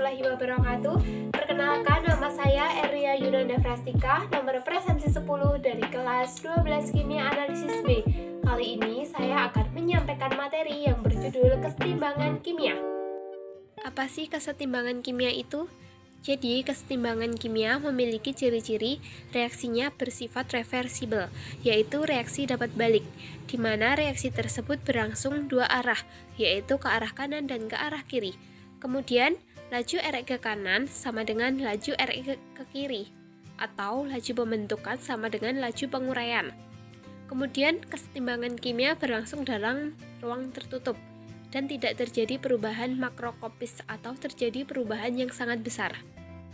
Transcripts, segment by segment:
warahmatullahi wabarakatuh. Perkenalkan, nama saya Eria Yunanda Frastika, nomor presensi 10 dari kelas 12 Kimia Analisis B. Kali ini saya akan menyampaikan materi yang berjudul kesetimbangan kimia. Apa sih kesetimbangan kimia itu? Jadi, kesetimbangan kimia memiliki ciri-ciri reaksinya bersifat reversibel, yaitu reaksi dapat balik, di mana reaksi tersebut berlangsung dua arah, yaitu ke arah kanan dan ke arah kiri. Kemudian, laju Rx ke kanan sama dengan laju Rx ke kiri, atau laju pembentukan sama dengan laju penguraian. Kemudian, kesetimbangan kimia berlangsung dalam ruang tertutup, dan tidak terjadi perubahan makroskopis atau terjadi perubahan yang sangat besar.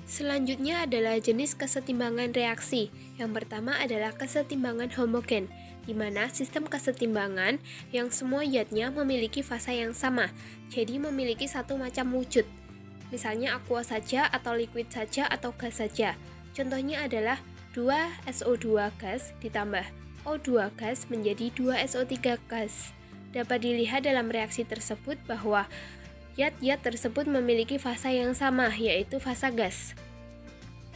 Selanjutnya adalah jenis kesetimbangan reaksi. Yang pertama adalah kesetimbangan homogen, di mana sistem kesetimbangan yang semua zatnya memiliki fasa yang sama, jadi memiliki satu macam wujud. Misalnya aqua saja atau liquid saja atau gas saja. Contohnya adalah 2SO2 gas ditambah O2 gas menjadi 2SO3 gas. Dapat dilihat dalam reaksi tersebut bahwa zat-zat tersebut memiliki fasa yang sama, yaitu fasa gas.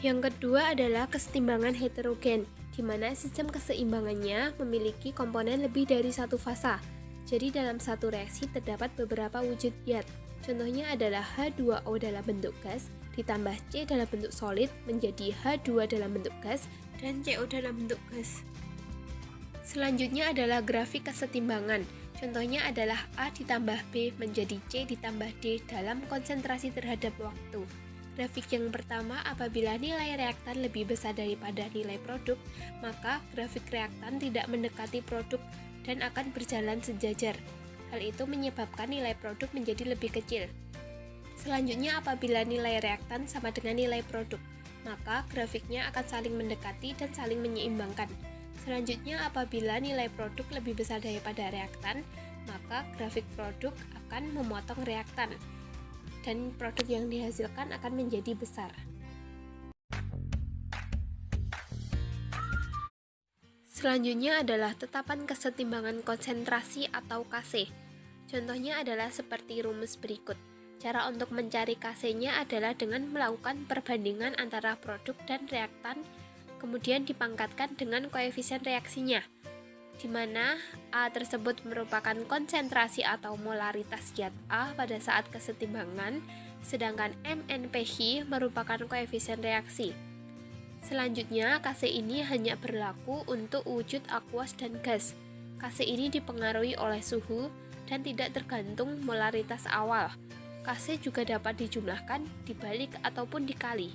Yang kedua adalah kesetimbangan heterogen, di mana sistem keseimbangannya memiliki komponen lebih dari satu fasa. Jadi dalam satu reaksi terdapat beberapa wujud zat. Contohnya adalah H2O dalam bentuk gas, ditambah C dalam bentuk solid menjadi H2 dalam bentuk gas, dan CO dalam bentuk gas. Selanjutnya adalah grafik kesetimbangan. Contohnya adalah A ditambah B menjadi C ditambah D dalam konsentrasi terhadap waktu. Grafik yang pertama, apabila nilai reaktan lebih besar daripada nilai produk, maka grafik reaktan tidak mendekati produk dan akan berjalan sejajar. Hal itu menyebabkan nilai produk menjadi lebih kecil. Selanjutnya, apabila nilai reaktan sama dengan nilai produk, maka grafiknya akan saling mendekati dan saling menyeimbangkan. Selanjutnya, apabila nilai produk lebih besar daripada reaktan, maka grafik produk akan memotong reaktan, dan produk yang dihasilkan akan menjadi besar. Selanjutnya adalah tetapan kesetimbangan konsentrasi atau Kc. Contohnya adalah seperti rumus berikut. Cara untuk mencari Kc-nya adalah dengan melakukan perbandingan antara produk dan reaktan, kemudian dipangkatkan dengan koefisien reaksinya, di mana A tersebut merupakan konsentrasi atau molaritas zat A pada saat kesetimbangan, sedangkan MnPH merupakan koefisien reaksi. Selanjutnya, Kc ini hanya berlaku untuk wujud akuas dan gas. Kc ini dipengaruhi oleh suhu dan tidak tergantung molaritas awal. Kc juga dapat dijumlahkan, dibalik, ataupun dikali.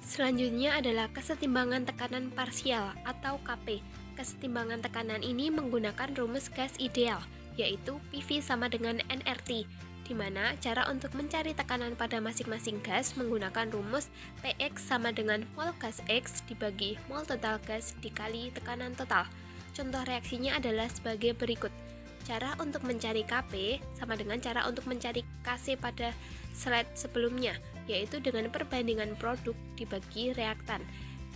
Selanjutnya adalah kesetimbangan tekanan parsial atau Kp. Kesetimbangan tekanan ini menggunakan rumus gas ideal, yaitu PV sama dengan nRT, di mana cara untuk mencari tekanan pada masing-masing gas menggunakan rumus Px sama dengan mol gas X dibagi mol total gas dikali tekanan total. Contoh reaksinya adalah sebagai berikut. Cara untuk mencari Kp sama dengan cara untuk mencari Kc pada slide sebelumnya, yaitu dengan perbandingan produk dibagi reaktan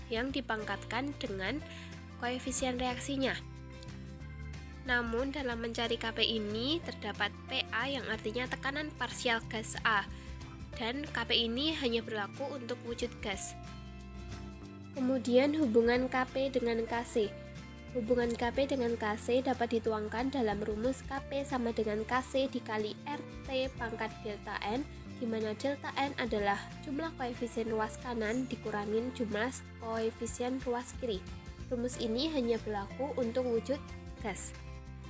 yang dipangkatkan dengan koefisien reaksinya. Namun dalam mencari Kp ini terdapat Pa yang artinya tekanan parsial gas A, dan Kp ini hanya berlaku untuk wujud gas. Kemudian hubungan Kp dengan Kc. Hubungan Kp dengan Kc dapat dituangkan dalam rumus Kp sama dengan Kc dikali RT pangkat delta N, di mana delta N adalah jumlah koefisien ruas kanan dikurangin jumlah koefisien ruas kiri. Rumus ini hanya berlaku untuk wujud gas.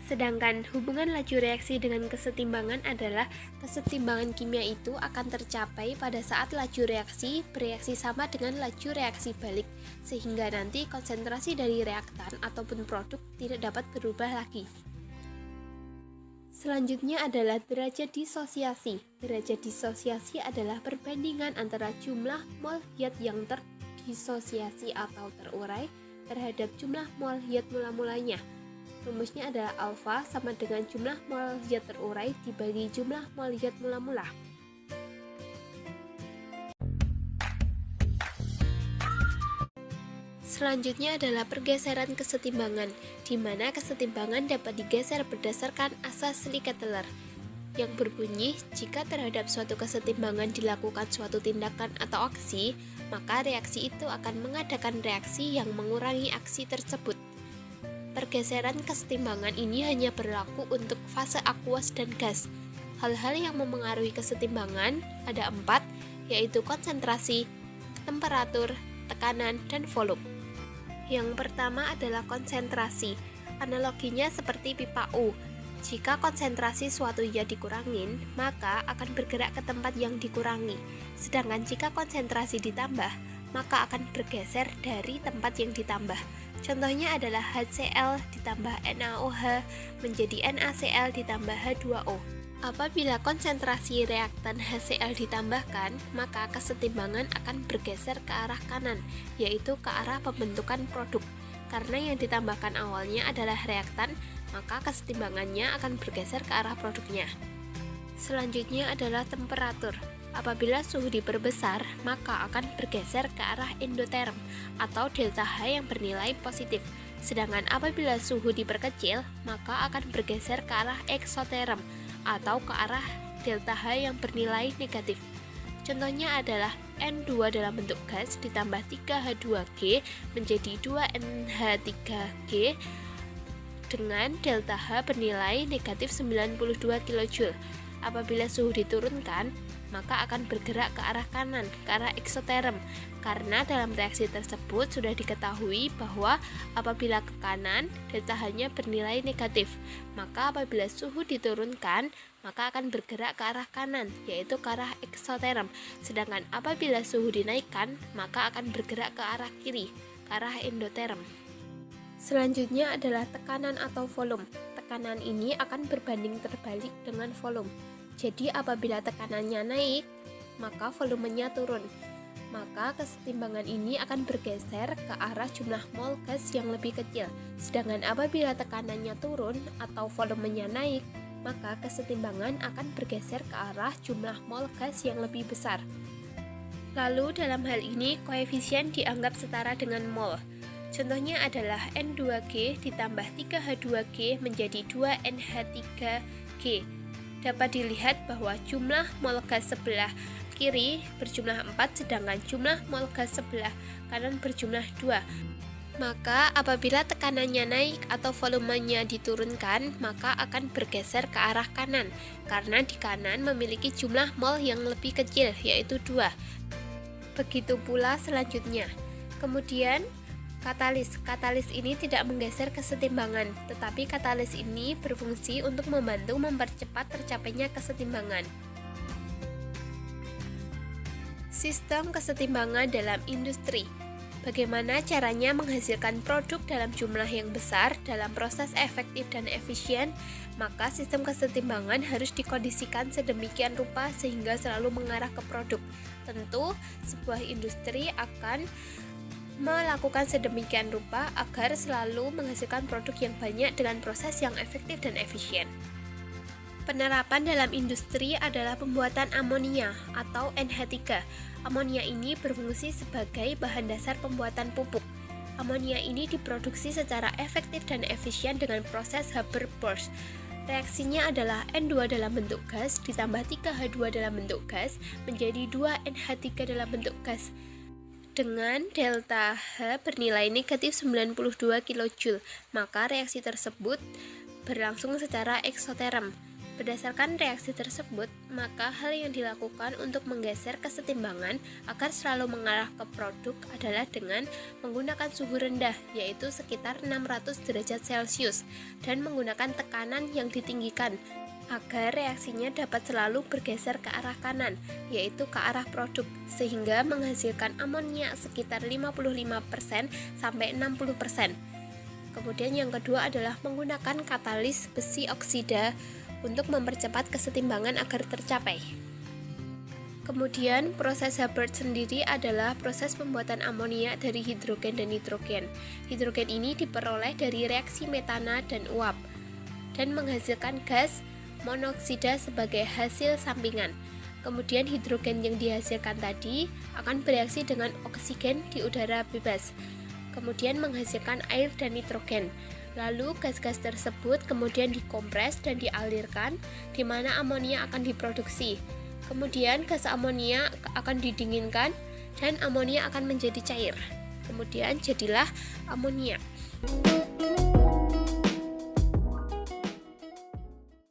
Sedangkan hubungan laju reaksi dengan kesetimbangan adalah kesetimbangan kimia itu akan tercapai pada saat laju reaksi bereaksi sama dengan laju reaksi balik, sehingga nanti konsentrasi dari reaktan ataupun produk tidak dapat berubah lagi. Selanjutnya adalah derajat disosiasi. Derajat disosiasi adalah perbandingan antara jumlah mol zat yang terdisosiasi atau terurai terhadap jumlah mol zat mula-mulanya. Rumusnya adalah alfa sama dengan jumlah mol zat terurai dibagi jumlah mol zat mula-mula. Selanjutnya adalah pergeseran kesetimbangan, di mana kesetimbangan dapat digeser berdasarkan asas Likateler. yang berbunyi jika terhadap suatu kesetimbangan dilakukan suatu tindakan atau aksi, maka reaksi itu akan mengadakan reaksi yang mengurangi aksi tersebut. Pergeseran kesetimbangan ini hanya berlaku untuk fase aqueous dan gas. Hal-hal yang memengaruhi kesetimbangan ada 4, yaitu konsentrasi, temperatur, tekanan, dan volume. Yang pertama adalah konsentrasi. Analoginya seperti pipa U. Jika konsentrasi suatu zat dikurangin, maka akan bergerak ke tempat yang dikurangi. Sedangkan jika konsentrasi ditambah, maka akan bergeser dari tempat yang ditambah. Contohnya adalah HCl ditambah NaOH menjadi NaCl ditambah H2O. Apabila konsentrasi reaktan HCl ditambahkan, maka kesetimbangan akan bergeser ke arah kanan, yaitu ke arah pembentukan produk. Karena yang ditambahkan awalnya adalah reaktan, maka kesetimbangannya akan bergeser ke arah produknya. Selanjutnya adalah temperatur. Apabila suhu diperbesar, maka akan bergeser ke arah endoterm atau delta H yang bernilai positif. Sedangkan apabila suhu diperkecil, maka akan bergeser ke arah eksoterm atau ke arah delta H yang bernilai negatif. Contohnya adalah N2 dalam bentuk gas ditambah 3H2G menjadi 2NH3G dengan delta H bernilai negatif 92 kJ. Apabila suhu diturunkan, maka akan bergerak ke arah kanan, ke arah eksoterm. Karena dalam reaksi tersebut sudah diketahui bahwa apabila ke kanan, delta H-nya bernilai negatif. Maka apabila suhu diturunkan, maka akan bergerak ke arah kanan, yaitu ke arah eksoterm. Sedangkan apabila suhu dinaikkan, maka akan bergerak ke arah kiri, ke arah endoterm. Selanjutnya adalah tekanan atau volume. Tekanan ini akan berbanding terbalik dengan volume. Jadi apabila tekanannya naik, maka volumenya turun. Maka kesetimbangan ini akan bergeser ke arah jumlah mol gas yang lebih kecil. Sedangkan apabila tekanannya turun atau volumenya naik, maka kesetimbangan akan bergeser ke arah jumlah mol gas yang lebih besar. Lalu dalam hal ini koefisien dianggap setara dengan mol. Contohnya adalah N2G ditambah 3H2G menjadi 2NH3G. Dapat dilihat bahwa jumlah mol gas sebelah kiri berjumlah 4, sedangkan jumlah mol gas sebelah kanan berjumlah 2. Maka apabila tekanannya naik atau volumenya diturunkan, maka akan bergeser ke arah kanan, karena di kanan memiliki jumlah mol yang lebih kecil, yaitu 2. Begitu pula selanjutnya. Kemudian Katalis ini tidak menggeser kesetimbangan, tetapi katalis ini berfungsi untuk membantu mempercepat tercapainya kesetimbangan. Sistem kesetimbangan dalam industri. Bagaimana caranya menghasilkan produk dalam jumlah yang besar dalam proses efektif dan efisien? Maka sistem kesetimbangan harus dikondisikan sedemikian rupa sehingga selalu mengarah ke produk. Tentu, sebuah industri akan melakukan sedemikian rupa agar selalu menghasilkan produk yang banyak dengan proses yang efektif dan efisien. Penerapan dalam industri adalah pembuatan amonia atau NH3. Amonia ini berfungsi sebagai bahan dasar pembuatan pupuk. Amonia ini diproduksi secara efektif dan efisien dengan proses Haber-Bosch. Reaksinya adalah N2 dalam bentuk gas ditambah 3H2 dalam bentuk gas menjadi 2NH3 dalam bentuk gas dengan delta H bernilai negatif 92 kJ. Maka reaksi tersebut berlangsung secara eksoterm. Berdasarkan reaksi tersebut, maka hal yang dilakukan untuk menggeser kesetimbangan agar selalu mengarah ke produk adalah dengan menggunakan suhu rendah, yaitu sekitar 600 derajat Celcius, dan menggunakan tekanan yang ditinggikan, agar reaksinya dapat selalu bergeser ke arah kanan, yaitu ke arah produk, sehingga menghasilkan amonia sekitar 55% sampai 60%. Kemudian yang kedua adalah menggunakan katalis besi oksida untuk mempercepat kesetimbangan agar tercapai. Kemudian proses Haber sendiri adalah proses pembuatan amonia dari hidrogen dan nitrogen. Hidrogen ini diperoleh dari reaksi metana dan uap dan menghasilkan gas monoksida sebagai hasil sampingan. Kemudian hidrogen yang dihasilkan tadi akan bereaksi dengan oksigen di udara bebas, kemudian menghasilkan air dan nitrogen. Lalu gas-gas tersebut kemudian dikompres dan dialirkan, di mana amonia akan diproduksi. Kemudian gas amonia akan didinginkan dan amonia akan menjadi cair. Kemudian jadilah amonia.